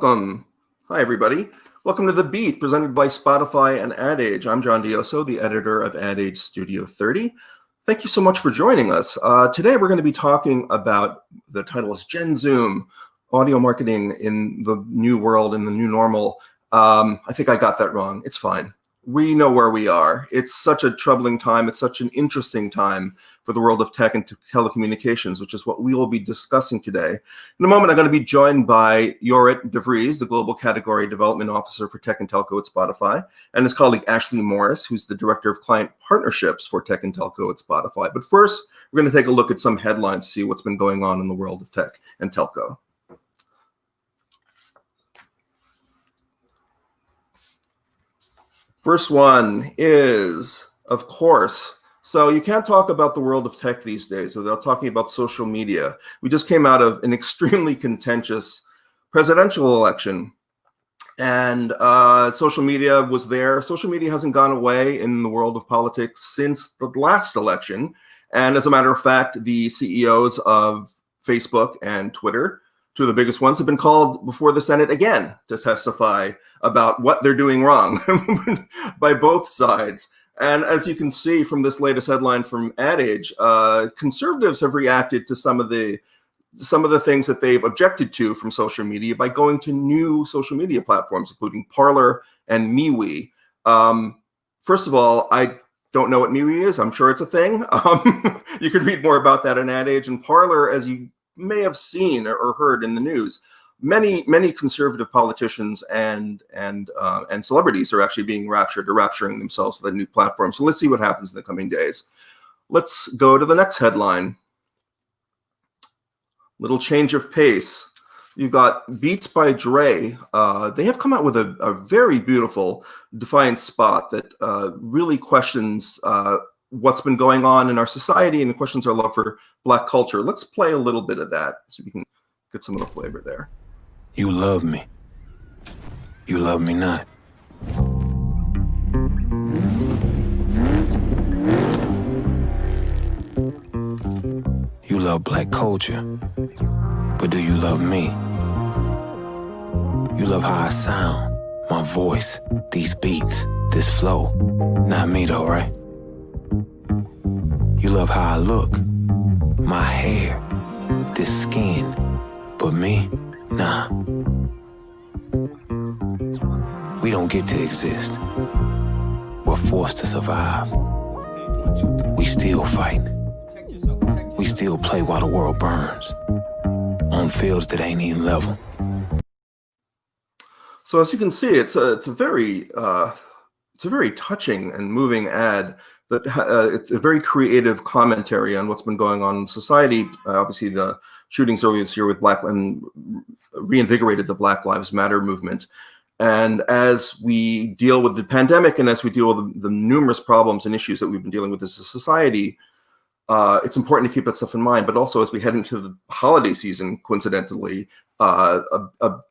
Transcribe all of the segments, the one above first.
Welcome. Hi, everybody. Welcome to The Beat, presented by Spotify and Ad Age. I'm John Dioso, the editor of Ad Age Studio 30. Thank you so much for joining us. Today, we're going to be talking about, the title is Gen Zoom, audio marketing in the new world, in the new normal. I think I got that wrong. It's fine. We know where we are. It's such a troubling time. It's such an interesting time for the world of tech and telecommunications, which is what we will be discussing today. In a moment, I'm going to be joined by Jorrit de Vries, the Global Category Development Officer for Tech and Telco at Spotify, and his colleague Ashley Morris, who's the Director of Client Partnerships for Tech and Telco at Spotify. But first, we're going to take a look at some headlines to see what's been going on in the world of tech and telco. First one is, of course, so you can't talk about the world of tech these days without talking about social media. We just came out of an extremely contentious presidential election, and social media was there. Social media hasn't gone away in the world of politics since the last election. And as a matter of fact, the CEOs of Facebook and Twitter, two of the biggest ones, have been called before the Senate again to testify about what they're doing wrong by both sides. And as you can see from this latest headline from Ad Age, conservatives have reacted to some of the things that they've objected to from social media by going to new social media platforms, including Parler and MeWe. First of all, I don't know what MeWe is. I'm sure it's a thing. You can read more about that in Ad Age. And Parler, as you may have seen or heard in the news, many conservative politicians and celebrities are actually being rapturing themselves to the new platform. So let's see what happens in the coming days. Let's go to the next headline. Little change of pace. You've got Beats by Dre. They have come out with a very beautiful Defiant spot that really questions what's been going on in our society and questions our love for Black culture. Let's play a little bit of that so we can get some of the flavor there. You love me. You love me not. You love Black culture, but do you love me? You love how I sound, my voice, these beats, this flow. Not me though, right? You love how I look, my hair, this skin, but me? Nah. We don't get to exist. We're forced to survive. We still fight. We still play while the world burns. On fields that ain't even level. So as you can see, it's a very touching and moving ad. That it's a very creative commentary on what's been going on in society. Obviously, the shootings earlier this year with and reinvigorated the Black Lives Matter movement. And as we deal with the pandemic and as we deal with the numerous problems and issues that we've been dealing with as a society, it's important to keep that stuff in mind. But also as we head into the holiday season, coincidentally, a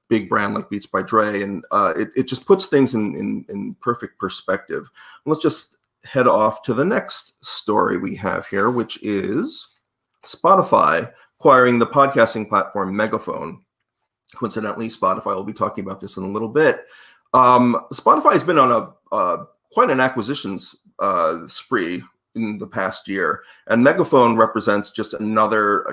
big brand like Beats by Dre, and it just puts things in perfect perspective. Let's just head off to the next story we have here, which is Spotify acquiring the podcasting platform Megaphone. Coincidentally, Spotify will be talking about this in a little bit. Spotify has been on quite an acquisitions spree in the past year, and Megaphone represents just another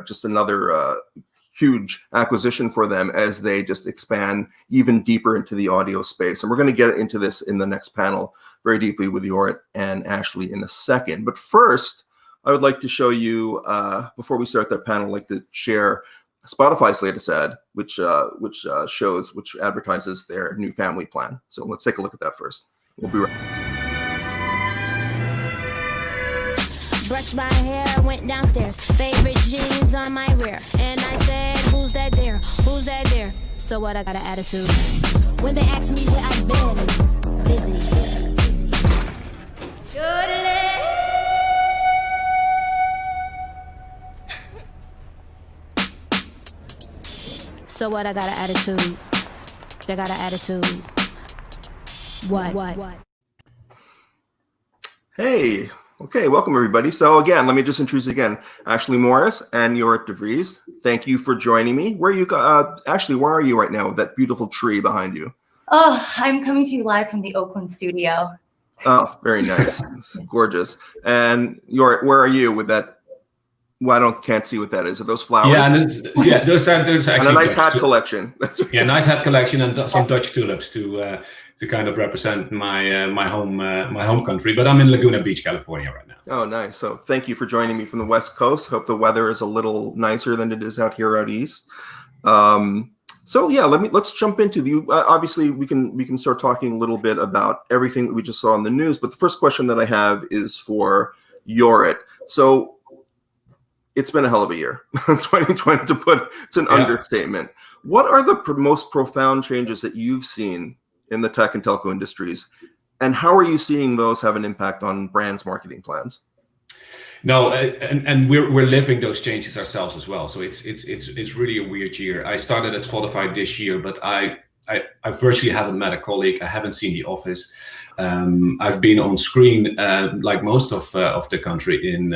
huge acquisition for them as they just expand even deeper into the audio space. And we're going to get into this in the next panel very deeply with Jorrit and Ashley in a second. But first, I would like to show you, before we start that panel, I'd like to share Spotify's latest ad, which advertises their new family plan. So let's take a look at that first. We'll be right back. Brushed my hair, went downstairs. Favorite jeans on my rear. And I said, who's that there? Who's that there? So what, I got an attitude. When they ask me where I've been, busy. So what, I got an attitude. I got an attitude. What? Hey, Okay, welcome everybody. So again, let me just introduce again, Ashley Morris and Jorrit de Vries. Thank you for joining me. Where are you, Ashley, where are you right now with that beautiful tree behind you? Oh, I'm coming to you live from the Oakland studio. Oh, very nice. Gorgeous. And Jorrit, where are you with that? Well, can't see what that is. Are those flowers? Yeah, those are actually and a nice hat collection. Yeah, nice hat collection and some Dutch tulips to kind of represent my home country. But I'm in Laguna Beach, California right now. Oh, nice. So thank you for joining me from the West Coast. Hope the weather is a little nicer than it is out here out east. So yeah, let's jump into the. Obviously, we can start talking a little bit about everything that we just saw in the news. But the first question that I have is for Jorrit. So it's been a hell of a year, 2020 to put. It's an understatement. What are the most profound changes that you've seen in the tech and telco industries, and how are you seeing those have an impact on brands' marketing plans? No, and we're living those changes ourselves as well. So it's really a weird year. I started at Spotify this year, but I virtually haven't met a colleague. I haven't seen the office. I've been on screen like most of the country in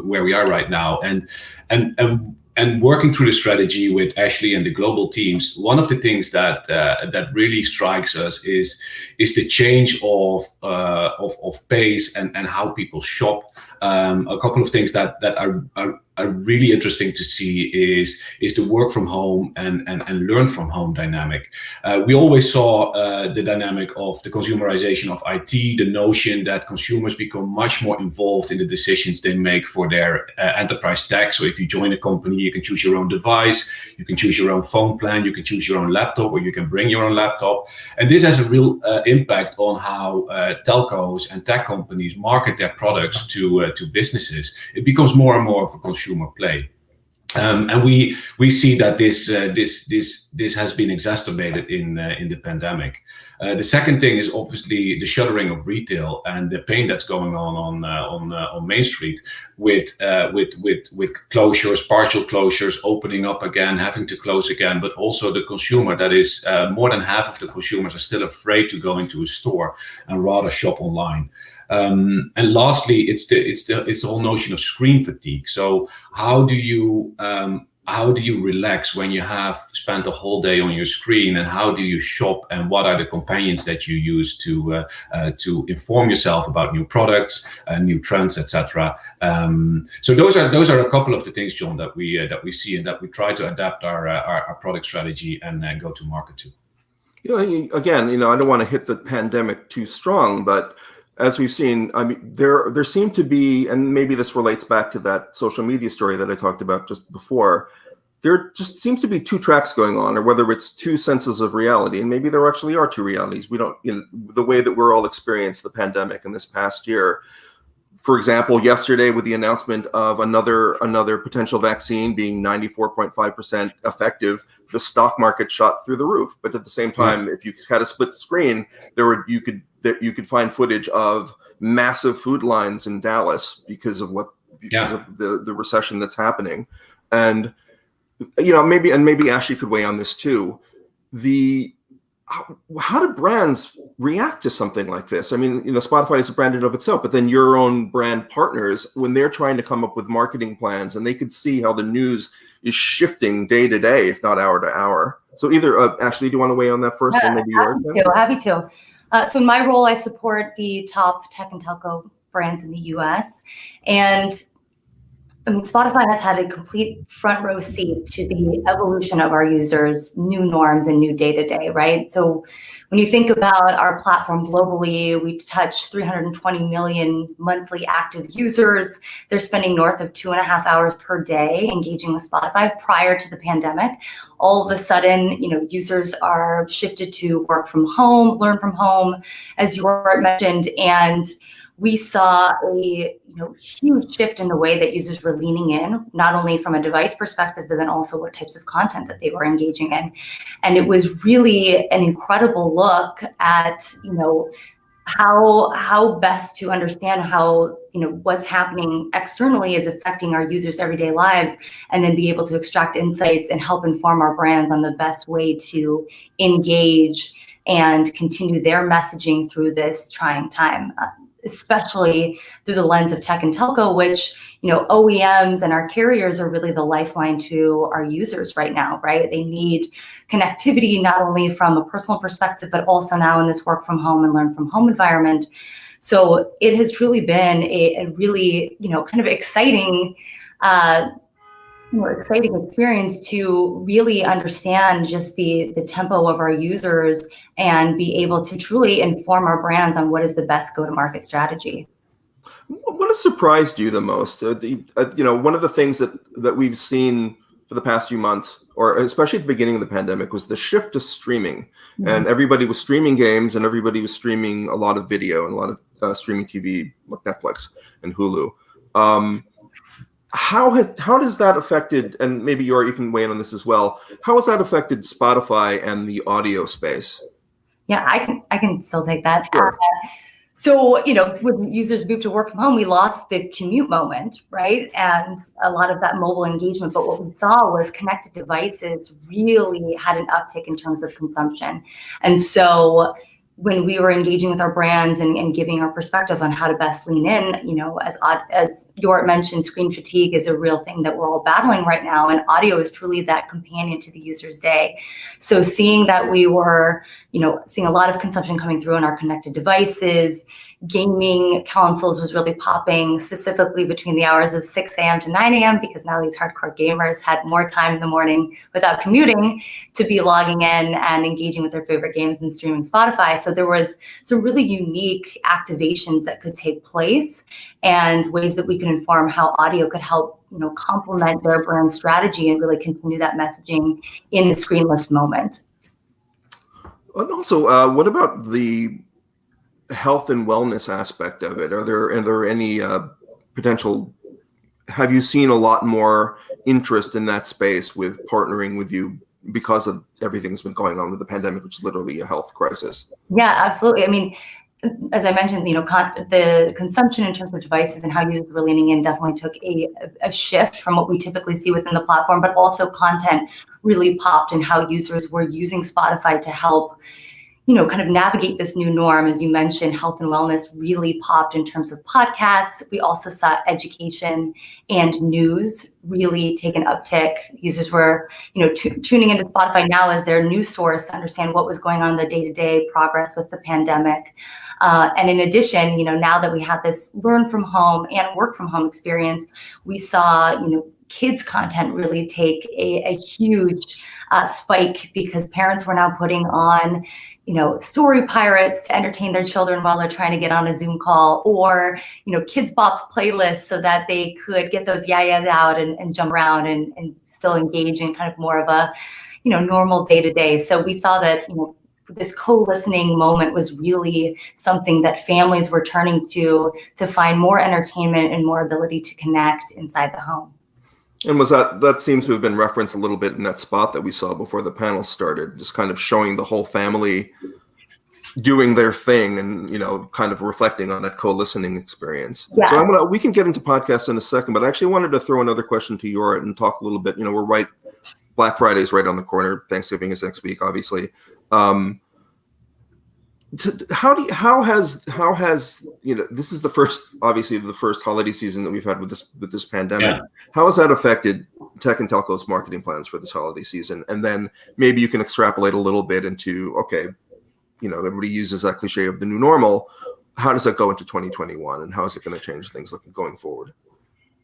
where we are right now, and working through the strategy with Ashley and the global teams. One of the things that really strikes us is the change of pace and how people shop. A couple of things that are really interesting to see is the work from home and learn from home dynamic. We always saw the dynamic of the consumerization of IT, the notion that consumers become much more involved in the decisions they make for their enterprise tech. So if you join a company, you can choose your own device, you can choose your own phone plan, you can choose your own laptop, or you can bring your own laptop. And this has a real impact on how telcos and tech companies market their products to businesses. It becomes more and more of a consumer play. And we see that this has been exacerbated in the pandemic. The second thing is obviously the shuttering of retail and the pain that's going on Main Street with closures, partial closures, opening up again, having to close again, but also the consumer. That is more than half of the consumers are still afraid to go into a store and rather shop online. And lastly, it's the whole notion of screen fatigue. So how do you relax when you have spent a whole day on your screen, and how do you shop, and what are the companions that you use to inform yourself about new products, new trends, etc. So those are a couple of the things, John, that we see and that we try to adapt our product strategy and go to market to. Again, I don't want to hit the pandemic too strong, but as we've seen, I mean, there seem to be, and maybe this relates back to that social media story that I talked about just before, there just seems to be two tracks going on, or whether it's two senses of reality, and maybe there actually are two realities. We don't, the way that we're all experienced the pandemic in this past year. For example, yesterday with the announcement of another potential vaccine being 94.5% effective, the stock market shot through the roof. But at the same time, if you had a split screen, you could find footage of massive food lines in Dallas because of the recession that's happening. And maybe Ashley could weigh on this too. How do brands react to something like this? I mean, Spotify is a brand in of itself, but then your own brand partners, when they're trying to come up with marketing plans, and they could see how the news is shifting day to day, if not hour to hour. So either Ashley, do you want to weigh on that first? Yeah, and maybe happy to. So in my role, I support the top tech and telco brands in the US. And I mean, Spotify has had a complete front row seat to the evolution of our users' new norms and new day-to-day, right? So when you think about our platform globally, we touch 320 million monthly active users. They're spending north of 2.5 hours per day engaging with Spotify. Prior to the pandemic, all of a sudden, users are shifted to work from home, learn from home, as Jorrit mentioned, and we saw a huge shift in the way that users were leaning in, not only from a device perspective, but then also what types of content that they were engaging in. And it was really an incredible look at, how best to understand how, what's happening externally is affecting our users' everyday lives, and then be able to extract insights and help inform our brands on the best way to engage and continue their messaging through this trying time. especially through the lens of tech and telco, which, OEMs and our carriers are really the lifeline to our users right now, right? They need connectivity, not only from a personal perspective, but also now in this work from home and learn from home environment. So it has truly been a really, kind of exciting experience to really understand just the tempo of our users and be able to truly inform our brands on what is the best go-to-market strategy. What has surprised you the most? One of the things that we've seen for the past few months, or especially at the beginning of the pandemic, was the shift to streaming. Mm-hmm. And everybody was streaming games, and everybody was streaming a lot of video and a lot of streaming TV, like Netflix and Hulu. How has that affected, and maybe you can weigh in on this as well, how has that affected Spotify and the audio space? Yeah, I can still take that. Sure. So, when users moved to work from home, we lost the commute moment, right? And a lot of that mobile engagement. But what we saw was connected devices really had an uptick in terms of consumption. And so when we were engaging with our brands and giving our perspective on how to best lean in, as Jort mentioned, screen fatigue is a real thing that we're all battling right now, and audio is truly that companion to the user's day. So seeing that we were, seeing a lot of consumption coming through on our connected devices, gaming consoles was really popping, specifically between the hours of 6 a.m. to 9 a.m. because now these hardcore gamers had more time in the morning without commuting to be logging in and engaging with their favorite games and streaming Spotify. So there was some really unique activations that could take place and ways that we could inform how audio could help, complement their brand strategy and really continue that messaging in the screenless moment. And also, what about the health and wellness aspect of it? Are there any potential? Have you seen a lot more interest in that space with partnering with you because of everything that's been going on with the pandemic, which is literally a health crisis? Yeah, absolutely. I mean, as I mentioned, the consumption in terms of devices and how users were leaning in definitely took a shift from what we typically see within the platform, but also content really popped in how users were using Spotify to help, kind of navigate this new norm. As you mentioned, health and wellness really popped in terms of podcasts. We also saw education and news really take an uptick. Users were, tuning into Spotify now as their news source to understand what was going on in the day-to-day progress with the pandemic. And in addition, now that we have this learn from home and work from home experience, we saw, kids content really take a huge spike because parents were now putting on, story pirates to entertain their children while they're trying to get on a Zoom call, or, kids bop playlists so that they could get those yayas out and jump around and still engage in kind of more of a, normal day-to-day. So we saw that, this co-listening moment was really something that families were turning to find more entertainment and more ability to connect inside the home. And was that seems to have been referenced a little bit in that spot that we saw before the panel started, just kind of showing the whole family doing their thing and, kind of reflecting on that co-listening experience. Yeah. So we can get into podcasts in a second, but I actually wanted to throw another question to Jort and talk a little bit. We're Black Friday is right on the corner. Thanksgiving is next week, obviously. How has this is the first holiday season that we've had with this pandemic. Yeah. How has that affected tech and telco's marketing plans for this holiday season? And then maybe you can extrapolate a little bit into, okay, everybody uses that cliche of the new normal. How does that go into 2021, and how is it going to change things going forward?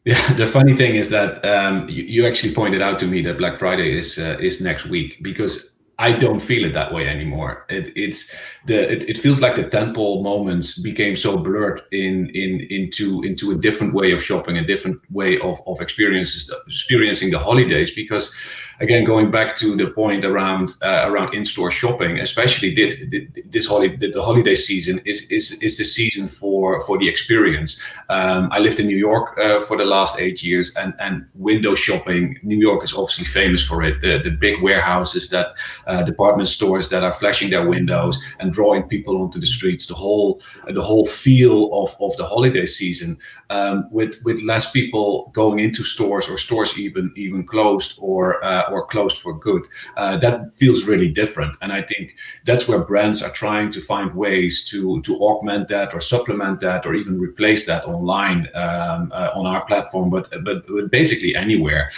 Yeah, the funny thing is that you actually pointed out to me that Black Friday is next week, because I don't feel it that way anymore. It feels like the tentpole moments became so blurred into a different way of shopping, a different way of experiencing the holidays. Because again, going back to the point around in-store shopping, especially the holiday season is the season for the experience. I lived in New York for the last 8 years, and window shopping. New York is obviously famous for it. The big warehouses that department stores that are flashing their windows and drawing people onto the streets. The whole feel of the holiday season, with less people going into stores, or stores even closed, or or closed for good. That feels really different, and I think that's where brands are trying to find ways to augment that or supplement that or even replace that online on our platform, but basically anywhere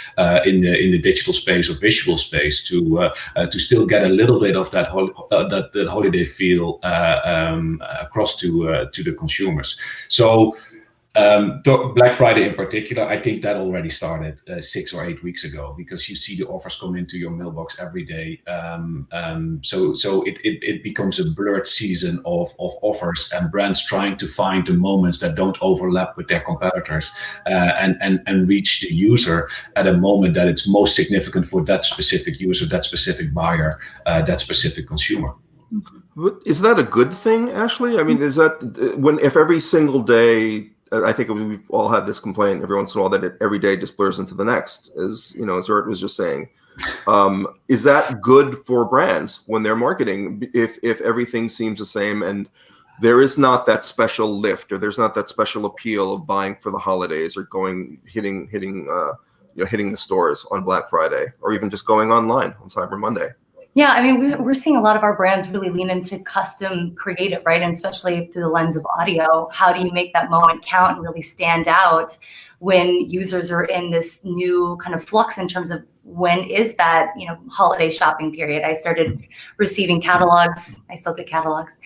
in the digital space or visual space to still get a little bit of that that holiday feel across to the consumers. So Black Friday in particular, I think that already started 6 or 8 weeks ago, because you see the offers come into your mailbox every day. So it becomes a blurred season of offers and brands trying to find the moments that don't overlap with their competitors and reach the user at a moment that it's most significant for that specific user, that specific buyer, that specific consumer. Is that a good thing, Ashley? I mean, is that if every single day, I think we've all had this complaint every once in a while that every day just blurs into the next, as Art was just saying. Is that good for brands when they're marketing? If everything seems the same and there is not that special lift, or there's not that special appeal of buying for the holidays or hitting the stores on Black Friday, or even just going online on Cyber Monday. Yeah, I mean, we're seeing a lot of our brands really lean into custom creative, right? And especially through the lens of audio. How do you make that moment count and really stand out when users are in this new kind of flux in terms of when is that, holiday shopping period? I started receiving catalogs. I still get catalogs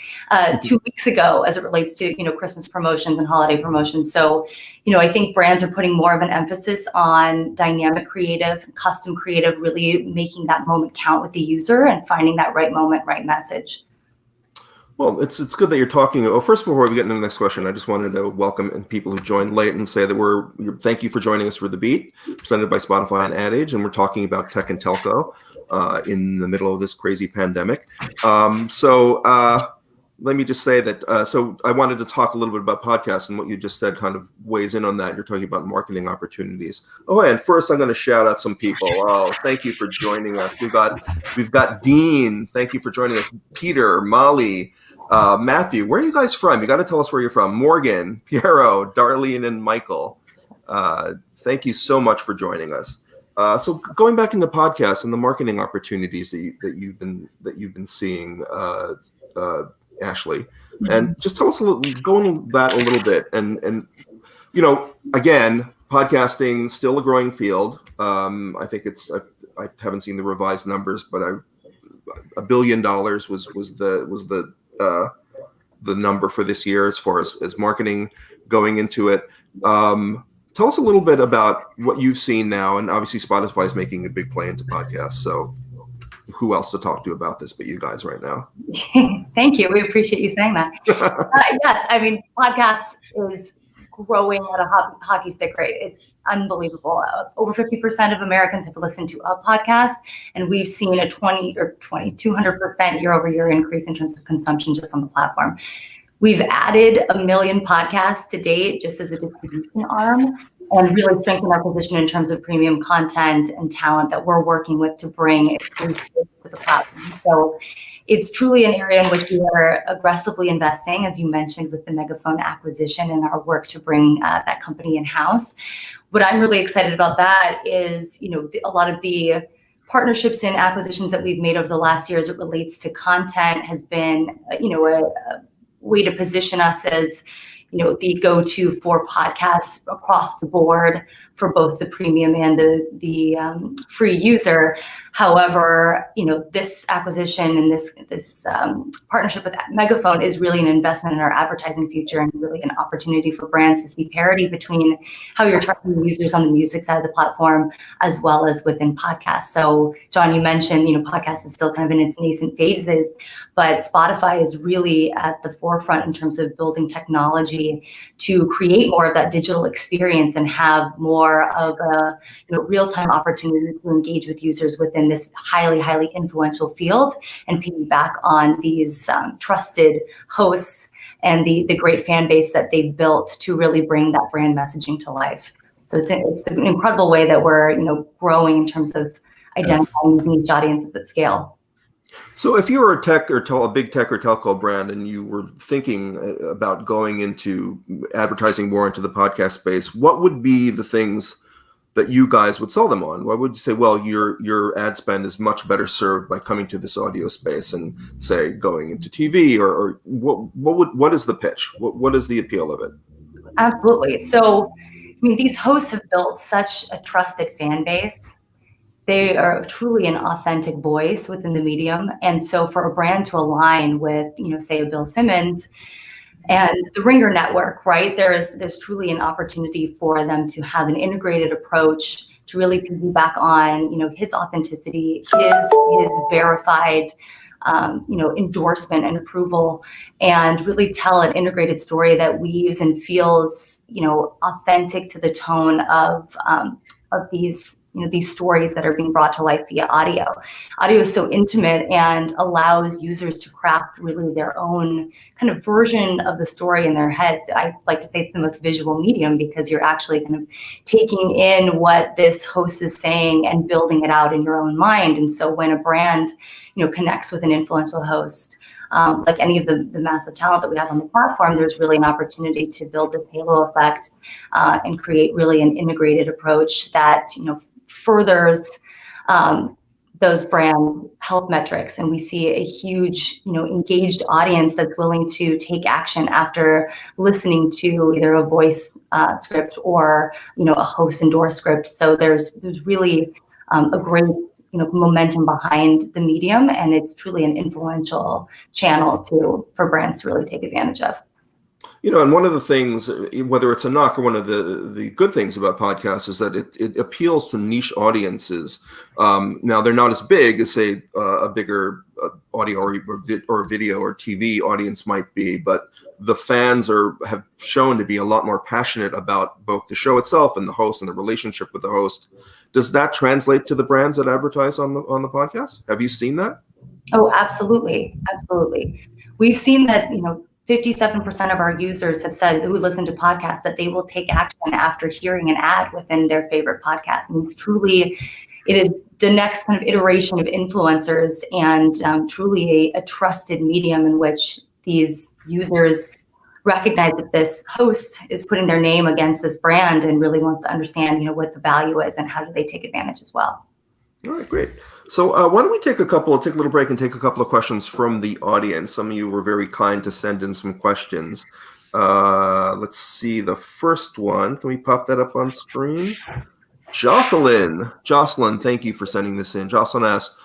2 weeks ago as it relates to, Christmas promotions and holiday promotions. So, I think brands are putting more of an emphasis on dynamic creative, custom creative, really making that moment count with the user and finding that right moment, right message. Well, it's good that you're talking. Oh, first, before we get into the next question, I just wanted to welcome people who joined late and say that thank you for joining us for The Beat, presented by Spotify and Ad Age, and we're talking about tech and telco in the middle of this crazy pandemic. Let me just say that, so I wanted to talk a little bit about podcasts, and what you just said kind of weighs in on that. You're talking about marketing opportunities. Oh, and first I'm going to shout out some people. Oh, thank you for joining us. We've got Dean. Thank you for joining us. Peter, Molly, Matthew. Where are you guys from? You got to tell us where you're from. Morgan, Piero, Darlene, and Michael. Thank you so much for joining us. So going back into podcasts and the marketing opportunities that you've been seeing, Ashley, and just tell us go into that a little bit, and again, podcasting still a growing field. I think I haven't seen the revised numbers, but $1 billion was the number for this year as far as marketing going into it. Tell us a little bit about what you've seen now, and obviously Spotify is making a big play into podcasts, so who else to talk to about this but you guys right now? Thank you. We appreciate you saying that. Yes, I mean, podcasts is growing at a hockey stick rate. It's unbelievable. Over 50% of Americans have listened to a podcast, and we've seen a 200% year over year increase in terms of consumption just on the platform. We've added 1 million podcasts to date just as a distribution arm, and really strengthen our position in terms of premium content and talent that we're working with to bring to the platform. So it's truly an area in which we are aggressively investing, as you mentioned, with the Megaphone acquisition and our work to bring that company in-house. What I'm really excited about that is, a lot of the partnerships and acquisitions that we've made over the last year as it relates to content has been, a way to position us as the go-to for podcasts across the board for both the premium and the free user. However, this acquisition and this partnership with Megaphone is really an investment in our advertising future, and really an opportunity for brands to see parity between how you're targeting users on the music side of the platform as well as within podcasts. So, John, you mentioned, podcast is still kind of in its nascent phases, but Spotify is really at the forefront in terms of building technology to create more of that digital experience and have more of a real-time opportunity to engage with users within this highly influential field, and piggyback on these trusted hosts and the great fan base that they've built to really bring that brand messaging to life. So it's an incredible way that we're growing in terms of identifying these niche audiences at scale. So if you were a big tech or telco brand, and you were thinking about going into advertising more into the podcast space, what would be the things that you guys would sell them on? Why would you say, well, your ad spend is much better served by coming to this audio space and say going into TV, or what is the pitch? What is the appeal of it? Absolutely. So, I mean, these hosts have built such a trusted fan base. They are truly an authentic voice within the medium. And so for a brand to align with, say a Bill Simmons and the Ringer network, right, there's truly an opportunity for them to have an integrated approach to really piggyback on, his authenticity, his verified, endorsement and approval, and really tell an integrated story that weaves and feels, authentic to the tone of these stories that are being brought to life via audio. Audio is so intimate and allows users to craft really their own kind of version of the story in their heads. I like to say it's the most visual medium because you're actually kind of taking in what this host is saying and building it out in your own mind. And so when a brand, connects with an influential host, like any of the massive talent that we have on the platform, there's really an opportunity to build this halo effect and create really an integrated approach that, furthers those brand health metrics. And we see a huge, engaged audience that's willing to take action after listening to either a voice script or, a host endorsed script. So there's really a great, momentum behind the medium, and it's truly an influential channel for brands to really take advantage of. And one of the things, whether it's a knock or one of the good things about podcasts, is that it appeals to niche audiences. Now, they're not as big as, say, a bigger audio or video or TV audience might be, but the fans have shown to be a lot more passionate about both the show itself and the host and the relationship with the host. Does that translate to the brands that advertise on the podcast? Have you seen that? Oh, absolutely. Absolutely. We've seen that, 57% of our users have said who listen to podcasts that they will take action after hearing an ad within their favorite podcast. And it is the next kind of iteration of influencers, and truly a trusted medium in which these users recognize that this host is putting their name against this brand and really wants to understand, what the value is and how do they take advantage as well. All right, great. So why don't we take a little break and take a couple of questions from the audience. Some of you were very kind to send in some questions. Let's see the first one. Can we pop that up on screen? Jocelyn, thank you for sending this in. Jocelyn asks,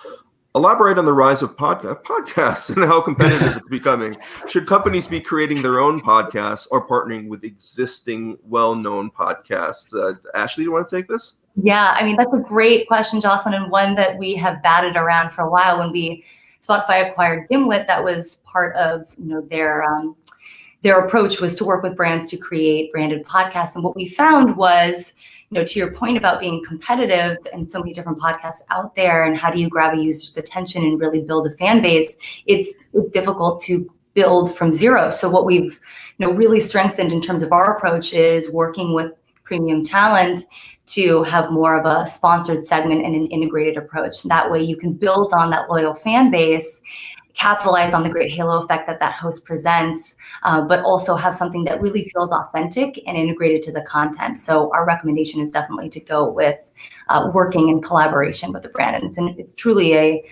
elaborate on the rise of podcasts and how competitive it's becoming. Should companies be creating their own podcasts or partnering with existing well-known podcasts? Ashley, do you want to take this? Yeah, I mean, that's a great question, Jocelyn, and one that we have batted around for a while. When Spotify acquired Gimlet, that was part of their approach was to work with brands to create branded podcasts. And what we found was, to your point about being competitive and so many different podcasts out there, and how do you grab a user's attention and really build a fan base, it's difficult to build from zero. So what we've really strengthened in terms of our approach is working with premium talent to have more of a sponsored segment and an integrated approach. That way you can build on that loyal fan base, capitalize on the great halo effect that host presents, but also have something that really feels authentic and integrated to the content. So our recommendation is definitely to go with working in collaboration with the brand. And it's truly a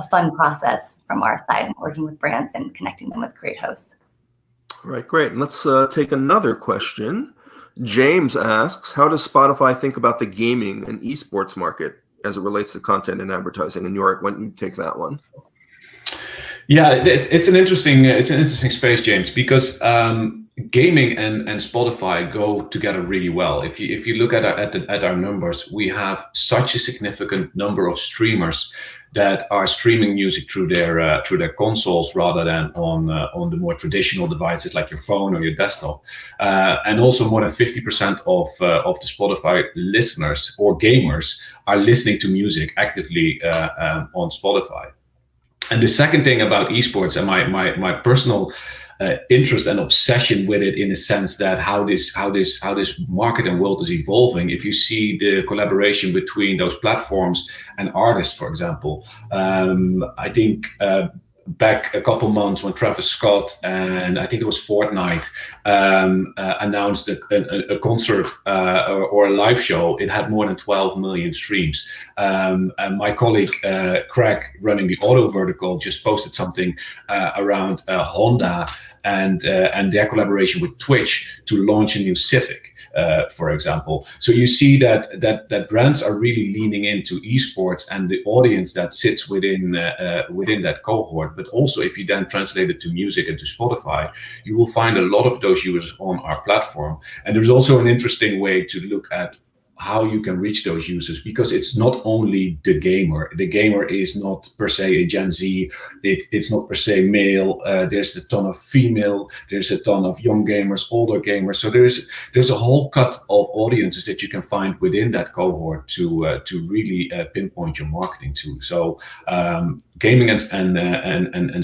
fun process from our side, working with brands and connecting them with great hosts. All right, great. And let's take another question. James asks, how does Spotify think about the gaming and esports market as it relates to content and advertising? And Yorick, why don't you take that one? Yeah, it's an interesting space, James, because gaming and Spotify go together really well. If you look at our numbers, we have such a significant number of streamers that are streaming music through their consoles rather than on the more traditional devices like your phone or your desktop, and also more than 50% of the Spotify listeners or gamers are listening to music actively on Spotify. And the second thing about esports and my personal interest and obsession with it, in a sense that how this market and world is evolving. If you see the collaboration between those platforms and artists, for example, I think back a couple months when Travis Scott and I think it was Fortnite announced a concert or a live show, it had more than 12 million streams. And my colleague Craig, running the auto vertical, just posted something around Honda and their collaboration with Twitch to launch a new Civic, for example. So you see that brands are really leaning into esports and the audience that sits within that cohort. But also, if you then translate it to music and to Spotify, you will find a lot of those users on our platform. And there's also an interesting way to look at how you can reach those users, because it's not only the gamer. The gamer is not per se a Gen Z. It's not per se male. There's a ton of female. There's a ton of young gamers, older gamers. So there's a whole cut of audiences that you can find within that cohort to really pinpoint your marketing to. So gaming and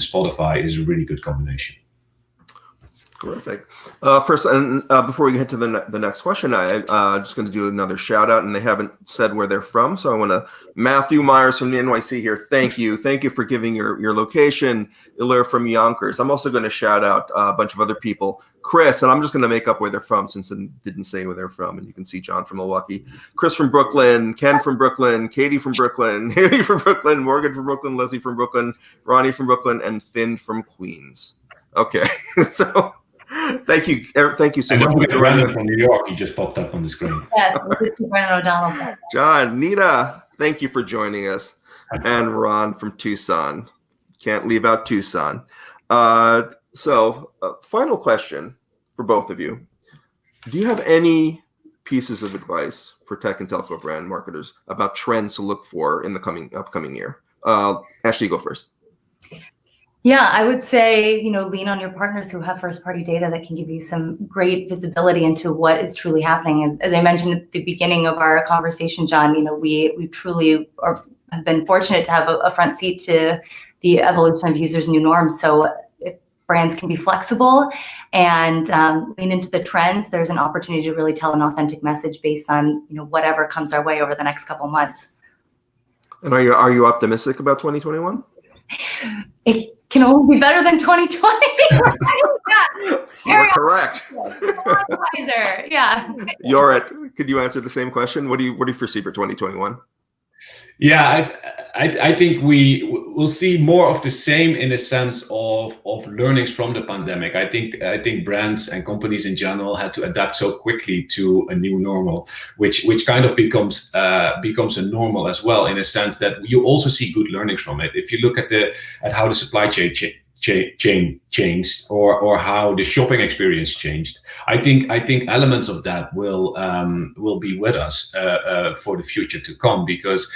Spotify is a really good combination. Terrific. First, and before we get to the next question, I'm just going to do another shout out, and they haven't said where they're from. So I want to, Matthew Myers from the NYC here. Thank you. Thank you for giving your location. Ilir from Yonkers. I'm also going to shout out a bunch of other people. Chris, and I'm just going to make up where they're from since it didn't say where they're from. And you can see John from Milwaukee, Chris from Brooklyn, Ken from Brooklyn, Katie from Brooklyn, Haley from Brooklyn, Morgan from Brooklyn, Leslie from Brooklyn, Ronnie from Brooklyn, and Finn from Queens. Okay. So thank you so much. And Brandon from New York, he just popped up on the screen. Yes, Brandon O'Donnell. John, Nita, thank you for joining us. And Ron from Tucson. Can't leave out Tucson. So final question for both of you. Do you have any pieces of advice for tech and telco brand marketers about trends to look for in the upcoming year? Ashley, go first. Yeah, I would say, lean on your partners who have first-party data that can give you some great visibility into what is truly happening. As I mentioned at the beginning of our conversation, John, we truly have been fortunate to have a front seat to the evolution of users' new norms. So if brands can be flexible and lean into the trends, there's an opportunity to really tell an authentic message based on whatever comes our way over the next couple months. And are you optimistic about 2021? It can only be better than 2020. You're correct. Yeah. Could you answer the same question? What do you foresee for 2021? Yeah, I think we'll see more of the same in the sense of learnings from the pandemic. I think brands and companies in general had to adapt so quickly to a new normal, which kind of becomes a normal as well, in a sense that you also see good learnings from it. If you look at how the supply chain changed or how the shopping experience changed, I think elements of that will be with us for the future to come, because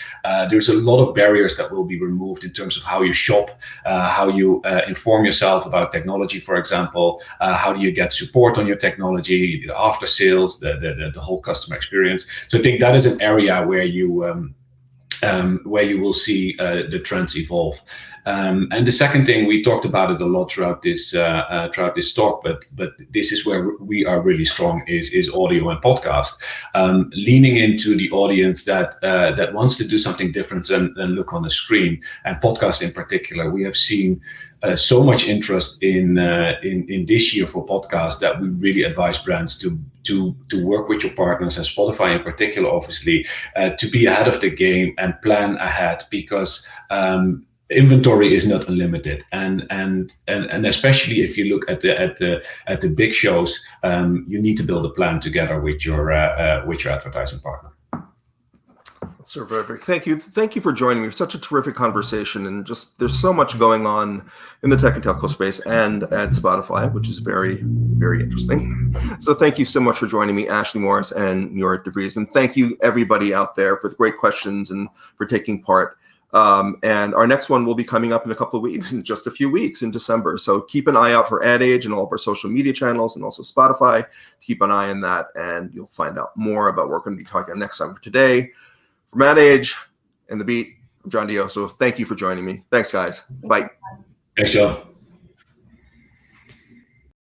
there's a lot of barriers that will be removed in terms of how you shop, how you inform yourself about technology, for example, how do you get support on your technology, after sales, the whole customer experience. So I think that is an area where you will see the trends evolve. And the second thing, we talked about it a lot throughout this talk, but this is where we are really strong is audio and podcast, leaning into the audience that wants to do something different than look on the screen, and podcast in particular. We have seen so much interest in this year for podcasts that we really advise brands to work with your partners, and Spotify in particular, obviously, to be ahead of the game and plan ahead, because inventory is not unlimited, and especially if you look at the big shows, you need to build a plan together with your advertising partner. That's terrific. Thank you for joining me. Such a terrific conversation, and just there's so much going on in the tech and telco space and at Spotify, which is very, very interesting. So thank you so much for joining me, Ashley Morris and Murat DeVries, and thank you everybody out there for the great questions and for taking part. And our next one will be coming up in a couple of weeks, in just a few weeks in December. So keep an eye out for Ad Age and all of our social media channels, and also Spotify. Keep an eye on that, and you'll find out more about what we're going to be talking about next time. For today, from Ad Age and The Beat, I'm John Dio. So thank you for joining me. Thanks, guys. Bye. Thanks, John.